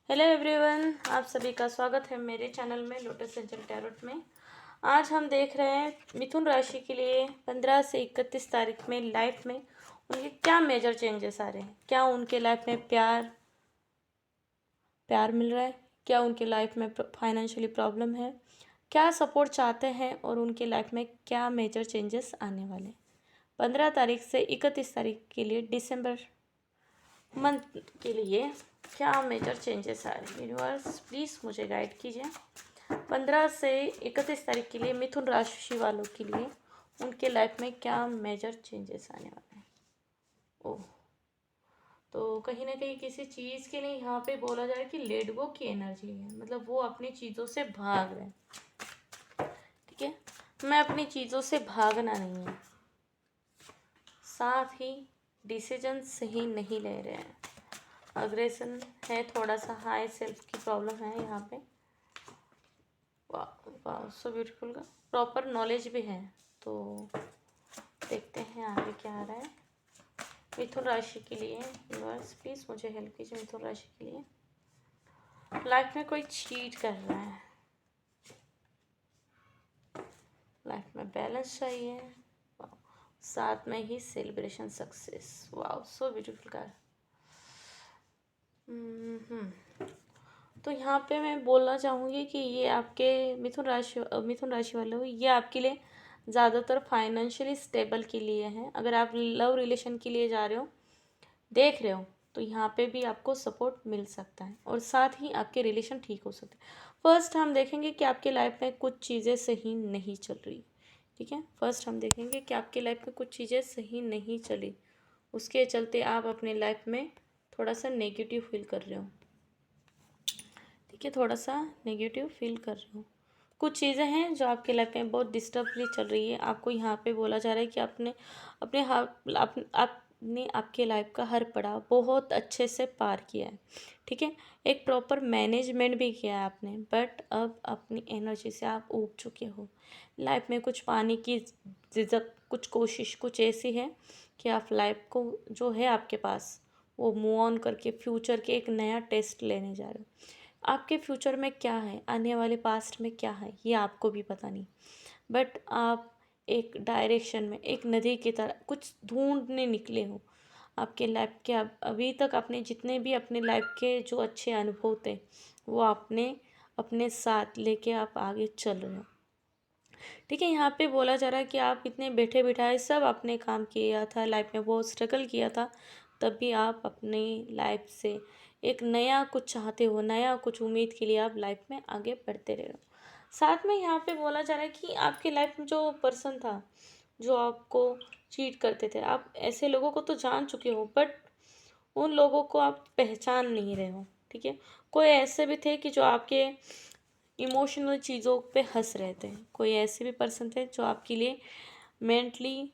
Hello everyone, आप सभी का स्वागत है मेरे चैनल में लोटस एंजल टैरोट में। आज हम देख रहे हैं मिथुन राशि के लिए 15 से 31 तारीख में लाइफ में उनके क्या मेजर चेंजेस आ रहे हैं। क्या उनके लाइफ में प्यार प्यार मिल रहा है, क्या उनके लाइफ में फाइनेंशियली प्रॉब्लम है, क्या सपोर्ट चाहते हैं और उनके लाइफ में क्या मेजर चेंजेस आने वाले हैं। 15 तारीख से 31 तारीख के लिए दिसंबर मंथ के लिए क्या मेजर चेंजेस आ रहे हैं। यूनिवर्स प्लीज़ मुझे गाइड कीजिए। 15 से 31 तारीख के लिए मिथुन राशि वालों के लिए उनके लाइफ में क्या मेजर चेंजेस आने वाले हैं। ओह, तो कहीं ना कहीं किसी चीज़ के लिए यहाँ पे बोला जाए कि लेट गो की एनर्जी है, मतलब वो अपनी चीज़ों से भाग रहे हैं। ठीक है, मैं अपनी चीज़ों से भागना नहीं है, साथ ही डिसीजन सही नहीं ले रहे हैं। अग्रेशन है, थोड़ा सा हाई सेल्फ की प्रॉब्लम है यहाँ पे। वाह वाह, सो ब्यूटीफुल का प्रॉपर नॉलेज भी है। तो देखते हैं आगे क्या आ रहा है मिथुन राशि के लिए। यूनिवर्स प्लीज़ मुझे हेल्प कीजिए। मिथुन राशि के लिए लाइफ में कोई चीट कर रहा है, लाइफ में बैलेंस चाहिए, साथ में ही सेलिब्रेशन सक्सेस। वाह सो ब्यूटीफुल का। तो यहाँ पे मैं बोलना चाहूँगी कि ये आपके मिथुन राशि वाले हो, ये आपके लिए ज़्यादातर फाइनेंशियली स्टेबल के लिए हैं। अगर आप लव रिलेशन के लिए जा रहे हो, देख रहे हो, तो यहाँ पे भी आपको सपोर्ट मिल सकता है और साथ ही आपके रिलेशन ठीक हो सकते हैं। फर्स्ट हम देखेंगे कि आपके लाइफ में कुछ चीज़ें सही नहीं चल रही। ठीक है, फर्स्ट हम देखेंगे कि आपके लाइफ में कुछ चीज़ें सही नहीं चली, उसके चलते आप अपने लाइफ में थोड़ा सा नेगेटिव फील कर रहे हो। ठीक है, थोड़ा सा नेगेटिव फील कर रहे हो। कुछ चीज़ें हैं जो आपके लाइफ में बहुत डिस्टर्बली चल रही है। आपको यहाँ पे बोला जा रहा है कि आपने आपने आपके लाइफ का हर पड़ाव बहुत अच्छे से पार किया है। ठीक है, एक प्रॉपर मैनेजमेंट भी किया है आपने, बट अब अपनी एनर्जी से आप ऊब चुके हो। लाइफ में कुछ पाने की जिद्दत, कुछ कोशिश कुछ ऐसी है कि आप लाइफ को जो है आपके पास वो मूव ऑन करके फ्यूचर के एक नया टेस्ट लेने जा रहे हो। आपके फ्यूचर में क्या है, आने वाले पास्ट में क्या है, ये आपको भी पता नहीं, बट आप एक डायरेक्शन में, एक नदी की तरह कुछ ढूंढने निकले हो। आपके लाइफ के अभी तक आपने जितने भी अपने लाइफ के जो अच्छे अनुभव थे वो आपने अपने साथ लेके आप आगे चल रहे हो। ठीक है, यहाँ पे बोला जा रहा है कि आप इतने बैठे बिठाए सब आपने काम किया था, लाइफ में बहुत स्ट्रगल किया था, तब भी आप अपनी लाइफ से एक नया कुछ चाहते हो, नया कुछ उम्मीद के लिए आप लाइफ में आगे बढ़ते रहे हो। साथ में यहाँ पे बोला जा रहा है कि आपके लाइफ में जो पर्सन था जो आपको चीट करते थे, आप ऐसे लोगों को तो जान चुके हो, बट उन लोगों को आप पहचान नहीं रहे हो। ठीक है, कोई ऐसे भी थे कि जो आपके इमोशनल चीज़ों पे हंस रहे थे, कोई ऐसे भी पर्सन थे जो आपके लिए मेंटली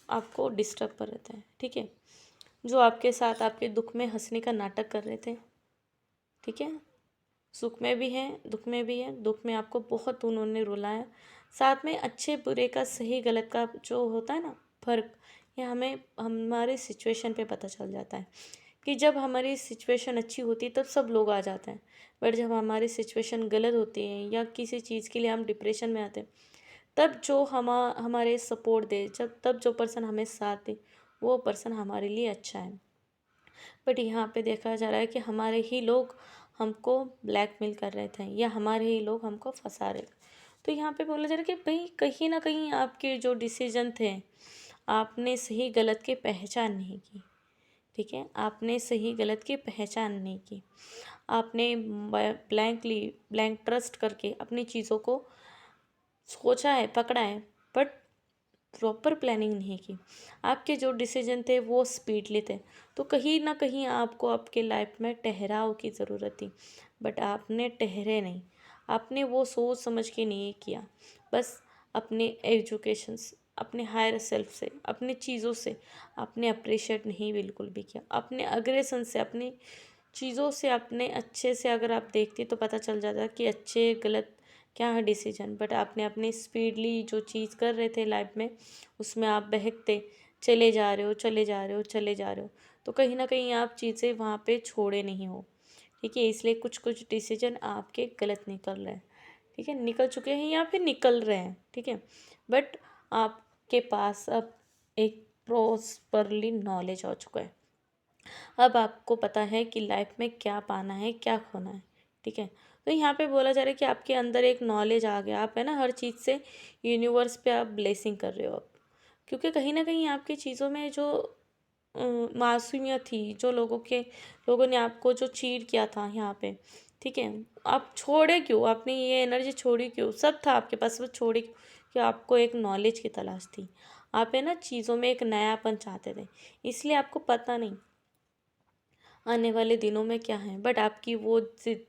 आपको डिस्टर्ब कर रहे थे। ठीक है, जो आपके साथ आपके दुख में हंसने का नाटक कर रहे थे। ठीक है, सुख में भी हैं, दुख में भी है। दुख में आपको बहुत उन्होंने रुलाया, साथ में अच्छे बुरे का, सही गलत का जो होता है ना फर्क, ये हमें हमारे सिचुएशन पे पता चल जाता है कि जब हमारी सिचुएशन अच्छी होती है तब सब लोग आ जाते हैं, बट जब हमारी सिचुएशन गलत होती है या किसी चीज़ के लिए हम डिप्रेशन में आते हैं, तब जो हमारे सपोर्ट दे, जब तब जो पर्सन हमें साथ दे, वो पर्सन हमारे लिए अच्छा है। बट यहाँ पे देखा जा रहा है कि हमारे ही लोग हमको ब्लैकमेल कर रहे थे या हमारे ही लोग हमको फंसा रहे थे। तो यहाँ पे बोला जा रहा है कि भाई कहीं ना कहीं आपके जो डिसीजन थे, आपने सही गलत की पहचान नहीं की। ठीक है, आपने सही गलत की पहचान नहीं की। आपने ब्लैंक ट्रस्ट करके अपनी चीज़ों को सोचा है, पकड़ा है, बट प्रॉपर प्लानिंग नहीं की। आपके जो डिसीजन थे वो स्पीडली थे, तो कहीं ना कहीं आपको आपके लाइफ में ठहराव की ज़रूरत थी, बट आपने ठहरे नहीं। आपने वो सोच समझ के नहीं किया, बस अपने एजुकेशंस, अपने हायर सेल्फ से, अपनी चीज़ों से आपने अप्रिशिएट नहीं बिल्कुल भी किया। अपने अग्रेसन से, अपनी चीज़ों से, अपने अच्छे से अगर आप देखते तो पता चल जाता कि अच्छे गलत क्या है डिसीजन, बट आपने अपनी स्पीडली जो चीज़ कर रहे थे लाइफ में, उसमें आप बहकते चले जा रहे हो, चले जा रहे हो, चले जा रहे हो, तो कहीं ना कहीं आप चीज़ें वहाँ पे छोड़े नहीं हो। ठीक है। इसलिए कुछ कुछ डिसीजन आपके गलत निकल रहे हैं, ठीक है, निकल चुके हैं या फिर निकल रहे हैं, ठीक है। बट आपके पास अब एक प्रॉस्परली नॉलेज हो चुका है। अब आपको पता है कि लाइफ में क्या पाना है, क्या खोना है, ठीक है। तो यहाँ पे बोला जा रहा है कि आपके अंदर एक नॉलेज आ गया, आप है ना हर चीज़ से यूनिवर्स पे आप ब्लेसिंग कर रहे हो अब, क्योंकि कहीं ना कहीं आपकी चीज़ों में जो मासूमियत थी, जो लोगों ने आपको जो चीट किया था यहाँ पे, ठीक है, आप छोड़े क्यों, आपने ये एनर्जी छोड़ी क्यों, सब था आपके पास, वो छोड़ी क्यों? कि आपको एक नॉलेज की तलाश थी, आप है ना चीज़ों में एक नयापन चाहते थे, इसलिए आपको पता नहीं आने वाले दिनों में क्या है, बट आपकी वो जिद,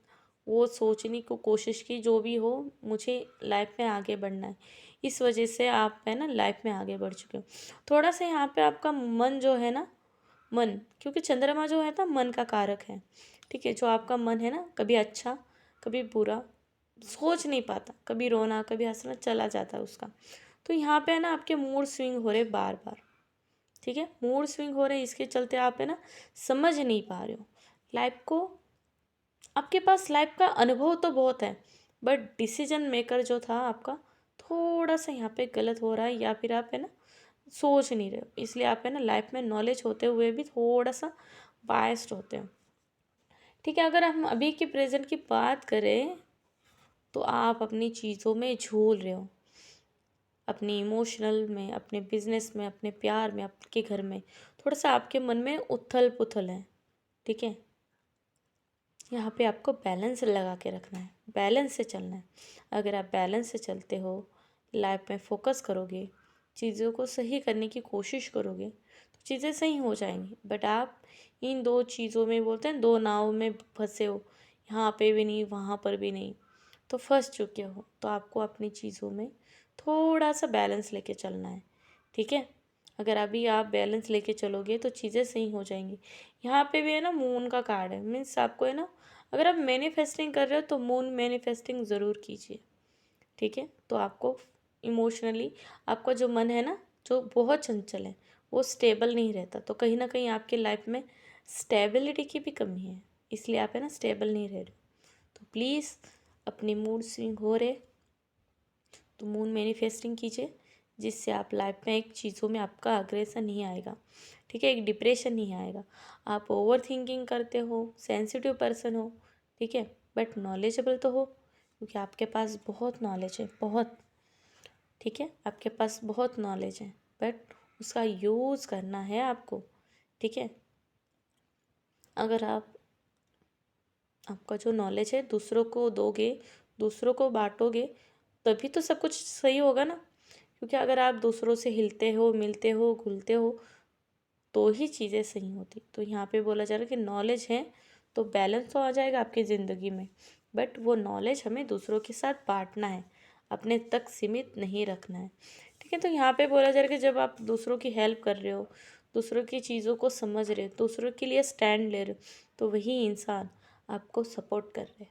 वो सोचने की कोशिश की जो भी हो, मुझे लाइफ में आगे बढ़ना है, इस वजह से आप है ना लाइफ में आगे बढ़ चुके हो। थोड़ा सा यहाँ पे आपका मन जो है ना, मन, क्योंकि चंद्रमा जो है ना मन का कारक है, ठीक है। जो आपका मन है ना, कभी अच्छा कभी बुरा, सोच नहीं पाता, कभी रोना कभी हंसना चला जाता है उसका। तो यहाँ पे है ना आपके मूड स्विंग हो रहे बार बार, ठीक है, मूड स्विंग हो रहे हैं, इसके चलते आप है ना समझ नहीं पा रहे हो लाइफ को। आपके पास लाइफ का अनुभव तो बहुत है, बट डिसीजन मेकर जो था आपका थोड़ा सा यहाँ पे गलत हो रहा है, या फिर आप है ना सोच नहीं रहे हो, इसलिए आप है ना लाइफ में नॉलेज होते हुए भी थोड़ा सा बायस्ड होते हो, ठीक है। अगर हम अभी के प्रेजेंट की बात करें तो आप अपनी चीज़ों में झूल रहे हो, अपनी इमोशनल में, अपने बिजनेस में, अपने प्यार में, आपके घर में थोड़ा सा आपके मन में उथल पुथल है, ठीक है। यहाँ पे आपको बैलेंस लगा के रखना है, बैलेंस से चलना है। अगर आप बैलेंस से चलते हो, लाइफ में फोकस करोगे, चीज़ों को सही करने की कोशिश करोगे, तो चीज़ें सही हो जाएंगी। बट आप इन दो चीज़ों में, बोलते हैं दो नाव में फंसे हो, यहाँ पे भी नहीं वहाँ पर भी नहीं, तो फंस चुके हो। तो आपको अपनी चीज़ों में थोड़ा सा बैलेंस लेके चलना है, ठीक है। अगर अभी आप बैलेंस लेके चलोगे तो चीज़ें सही हो जाएंगी। यहाँ पे भी है ना मून का कार्ड है, मीन्स आपको है ना, अगर आप मैनिफेस्टिंग कर रहे हो तो मून मैनिफेस्टिंग ज़रूर कीजिए, ठीक है। तो आपको इमोशनली, आपका जो मन है ना जो बहुत चंचल है, वो स्टेबल नहीं रहता, तो कहीं ना कहीं आपकी लाइफ में स्टेबिलिटी की भी कमी है, इसलिए आप है ना स्टेबल नहीं रह रहे हो। तो प्लीज़ अपनी मूड स्विंग हो रहे तो मून मैनिफेस्टिंग कीजिए, जिससे आप लाइफ में एक चीज़ों में आपका अग्रेसन नहीं आएगा, ठीक है, एक डिप्रेशन नहीं आएगा। आप ओवर थिंकिंग करते हो, सेंसिटिव पर्सन हो, ठीक है, बट नॉलेजेबल तो हो, क्योंकि आपके पास बहुत नॉलेज है, बहुत, ठीक है, आपके पास बहुत नॉलेज है, बट उसका यूज़ करना है आपको, ठीक है। अगर आपका जो नॉलेज है दूसरों को दोगे, दूसरों को बांटोगे, तभी तो सब कुछ सही होगा ना। क्योंकि अगर आप दूसरों से हिलते हो, मिलते हो, घुलते हो, तो ही चीज़ें सही होती। तो यहाँ पे बोला जा रहा है कि नॉलेज है तो बैलेंस तो आ जाएगा आपकी ज़िंदगी में, बट वो नॉलेज हमें दूसरों के साथ बांटना है, अपने तक सीमित नहीं रखना है, ठीक है। तो यहाँ पे बोला जा रहा है कि जब आप दूसरों की हेल्प कर रहे हो, दूसरों की चीज़ों को समझ रहे हो, दूसरों के लिए स्टैंड ले रहे हो, तो वही इंसान आपको सपोर्ट कर रहे हैं,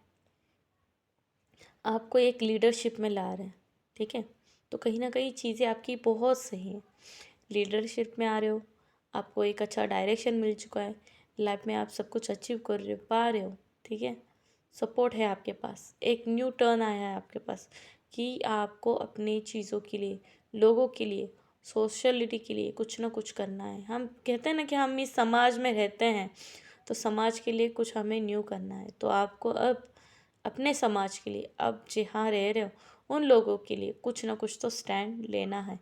आपको एक लीडरशिप में ला रहे हैं, ठीक है। तो कहीं ना कहीं चीज़ें आपकी बहुत सही हैं, लीडरशिप में आ रहे हो, आपको एक अच्छा डायरेक्शन मिल चुका है, लाइफ में आप सब कुछ अचीव कर रहे हो, पा रहे हो, ठीक है। सपोर्ट है आपके पास, एक न्यू टर्न आया है आपके पास कि आपको अपनी चीज़ों के लिए, लोगों के लिए, सोशलिटी के लिए कुछ ना कुछ करना है। हम कहते हैं ना कि हम इस समाज में रहते हैं, तो समाज के लिए कुछ हमें न्यू करना है। तो आपको अब अपने समाज के लिए, अब जहाँ रह रहे हो उन लोगों के लिए कुछ ना कुछ तो स्टैंड लेना है।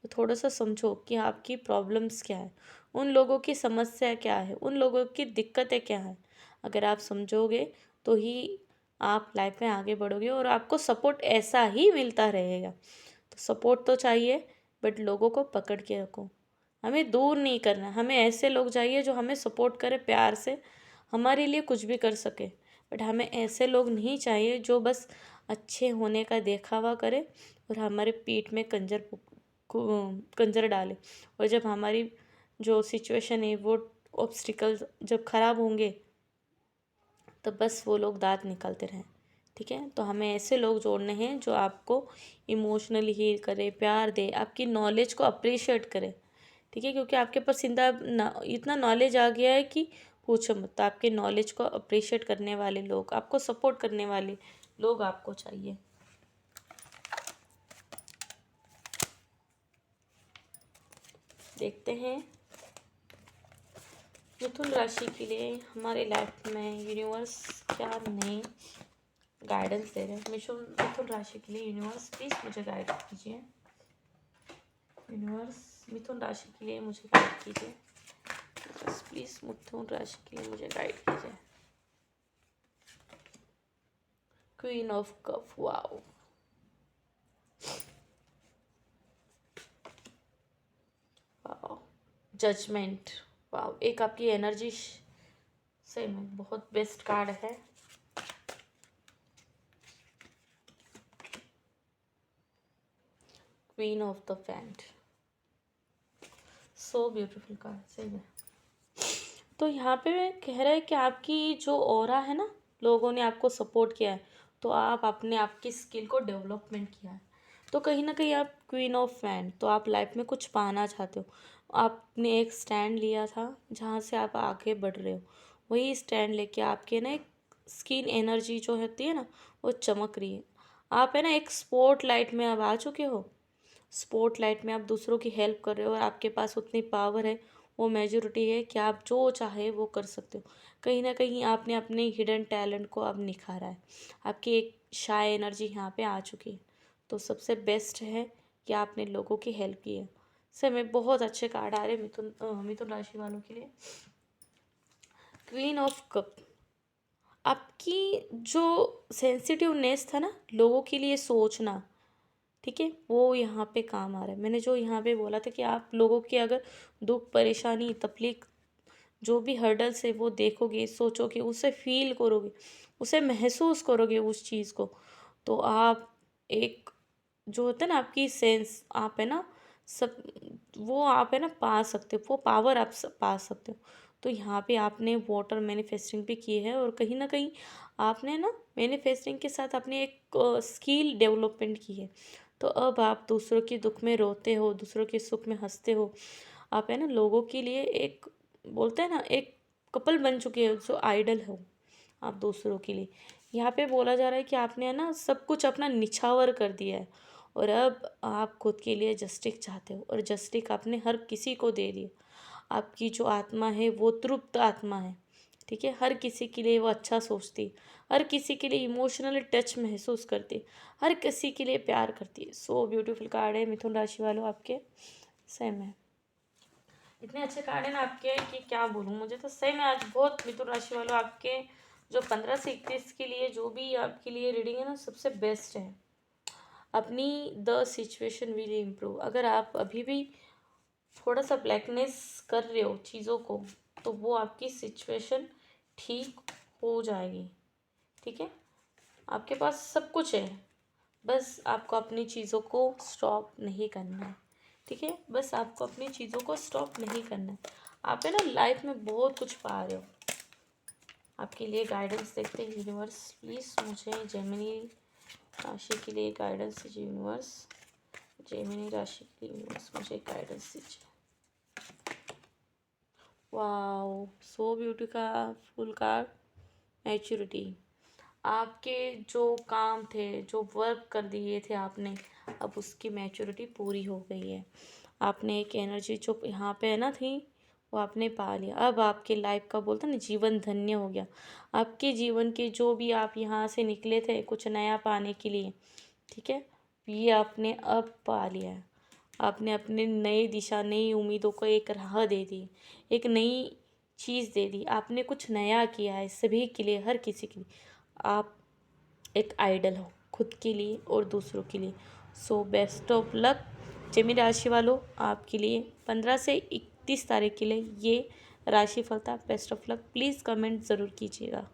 तो थोड़ा सा समझो कि आपकी प्रॉब्लम्स क्या है, उन लोगों की समस्या क्या है, उन लोगों की दिक्कतें क्या हैं। अगर आप समझोगे तो ही आप लाइफ में आगे बढ़ोगे, और आपको सपोर्ट ऐसा ही मिलता रहेगा। तो सपोर्ट तो चाहिए, बट लोगों को पकड़ के रखो, हमें दूर नहीं करना, हमें ऐसे लोग चाहिए जो हमें सपोर्ट करे प्यार से, हमारे लिए कुछ भी कर सके। बट हमें ऐसे लोग नहीं चाहिए जो बस अच्छे होने का दिखावा करे और हमारे पीठ में कंजर डाले, और जब हमारी जो सिचुएशन है वो ऑब्स्टिकल्स जब ख़राब होंगे, तो बस वो लोग दांत निकालते रहें, ठीक है। तो हमें ऐसे लोग जोड़ने हैं जो आपको इमोशनली हील करे, प्यार दे, आपकी नॉलेज को अप्रिशिएट करे, ठीक है। क्योंकि आपके पास इतना नॉलेज आ गया है कि पूछो मत। तो आपके नॉलेज को अप्रिशिएट करने वाले लोग, आपको सपोर्ट करने वाले लोग आपको चाहिए। देखते हैं मिथुन राशि के लिए हमारे लाइफ में यूनिवर्स क्या नए गाइडेंस दे रहे हैं। मिथुन राशि के लिए यूनिवर्स प्लीज़ मुझे गाइड कीजिए। यूनिवर्स मिथुन राशि के लिए मुझे गाइड कीजिए। प्लीज़ मिथुन राशि के लिए मुझे गाइड कीजिए। Queen of cup, wow, wow, judgement, wow. एक आपकी एनर्जी से में बहुत बेस्ट कार्ड है। Queen of the wand, so beautiful card सही में। तो यहाँ पे कह रहा है कि आपकी जो ऑरा है ना, लोगों ने आपको सपोर्ट किया है, तो आप अपने आपकी स्किल को डेवलपमेंट किया है। तो कहीं ना कहीं आप क्वीन ऑफ फैंड, तो आप लाइफ में कुछ पाना चाहते हो। आपने एक स्टैंड लिया था जहाँ से आप आगे बढ़ रहे हो, वही स्टैंड लेके आपके ना एक स्किन एनर्जी जो होती है ना, वो चमक रही है। आप है ना एक स्पॉट लाइट में आप आ चुके हो। स्पॉट लाइट में आप दूसरों की हेल्प कर रहे हो और आपके पास उतनी पावर है, वो मेजोरिटी है कि आप जो चाहे वो कर सकते हो। कहीं ना कहीं आपने अपने हिडन टैलेंट को अब निखारा है। आपकी एक शाय एनर्जी यहाँ पे आ चुकी है। तो सबसे बेस्ट है कि आपने लोगों की हेल्प की है। सर में बहुत अच्छे कार्ड आ रहे हैं मिथुन राशि वालों के लिए। क्वीन ऑफ कप, आपकी जो सेंसिटिवनेस था ना, लोगों के लिए सोचना, ठीक है, वो यहाँ पे काम आ रहा है। मैंने जो यहाँ पे बोला था कि आप लोगों के अगर दुख परेशानी तकलीफ जो भी हर्डल्स है वो देखोगे, सोचोगे, उसे फील करोगे, उसे महसूस करोगे उस चीज़ को, तो आप एक जो होता है ना आपकी सेंस, आप है ना सब, वो आप है ना पा सकते हो, वो पावर आप पा सकते हो। तो यहाँ पे आपने वाटर मैनिफेस्टिंग भी की है और कहीं ना कहीं आपने ना मैनिफेस्टिंग के साथ अपने एक स्किल डेवलपमेंट की है। तो अब आप दूसरों के दुख में रोते हो, दूसरों के सुख में हंसते हो। आप है ना लोगों के लिए एक, बोलते हैं ना, एक कपल बन चुके हो, जो आइडल हो आप दूसरों के लिए। यहाँ पे बोला जा रहा है कि आपने है ना सब कुछ अपना निछावर कर दिया है और अब आप खुद के लिए जस्टिस चाहते हो और जस्टिस आपने हर किसी को दे दिया। आपकी जो आत्मा है वो तृप्त आत्मा है, ठीक है। हर किसी के लिए वो अच्छा सोचती, हर किसी के लिए इमोशनल टच महसूस करती, हर किसी के लिए प्यार करती है। सो ब्यूटीफुल कार्ड है मिथुन राशि वालों आपके। सेम है, इतने अच्छे कार्ड है ना आपके कि क्या बोलूँ। मुझे तो सही में आज बहुत, मिथुन राशि वालों आपके जो 15 से 21 के लिए जो भी आपके लिए रीडिंग है ना, सबसे बेस्ट है। अपनी द सिचुएशन विल इम्प्रूव। अगर आप अभी भी थोड़ा सा ब्लैकनेस कर रहे हो चीज़ों को, तो वो आपकी सिचुएशन ठीक हो जाएगी, ठीक है। आपके पास सब कुछ है, बस आपको अपनी चीज़ों को स्टॉप नहीं करना है, ठीक है। बस आपको अपनी चीज़ों को स्टॉप नहीं करना है। आप है ना लाइफ में बहुत कुछ पा रहे हो। आपके लिए गाइडेंस देखते हैं यूनिवर्स, प्लीज़ मुझे जेमिनी राशि के लिए गाइडेंस दीजिए यूनिवर्स। जेमिनी राशि के लिए यूनिवर्स मुझे गाइडेंस दीजिए। वाओ, सो ब्यूटीफुल का मैच्योरिटी। आपके जो काम थे, जो वर्क कर दिए थे आपने, अब उसकी मैच्योरिटी पूरी हो गई है। आपने एक एनर्जी जो यहाँ पे है ना थी, वो आपने पा लिया। अब आपके लाइफ का बोलते ना जीवन धन्य हो गया। आपके जीवन के जो भी आप यहाँ से निकले थे कुछ नया पाने के लिए, ठीक है, ये आपने अब पा लिया है। आपने अपने नई दिशा, नई उम्मीदों को एक राह दे दी, एक नई चीज़ दे दी। आपने कुछ नया किया है सभी के लिए, हर किसी के लिए। आप एक आइडल हो खुद के लिए और दूसरों के लिए। So best of luck Gemini राशि वालों, आपके लिए 15 से 31 तारीख के लिए ये राशिफल था। Best of luck, please comment ज़रूर कीजिएगा।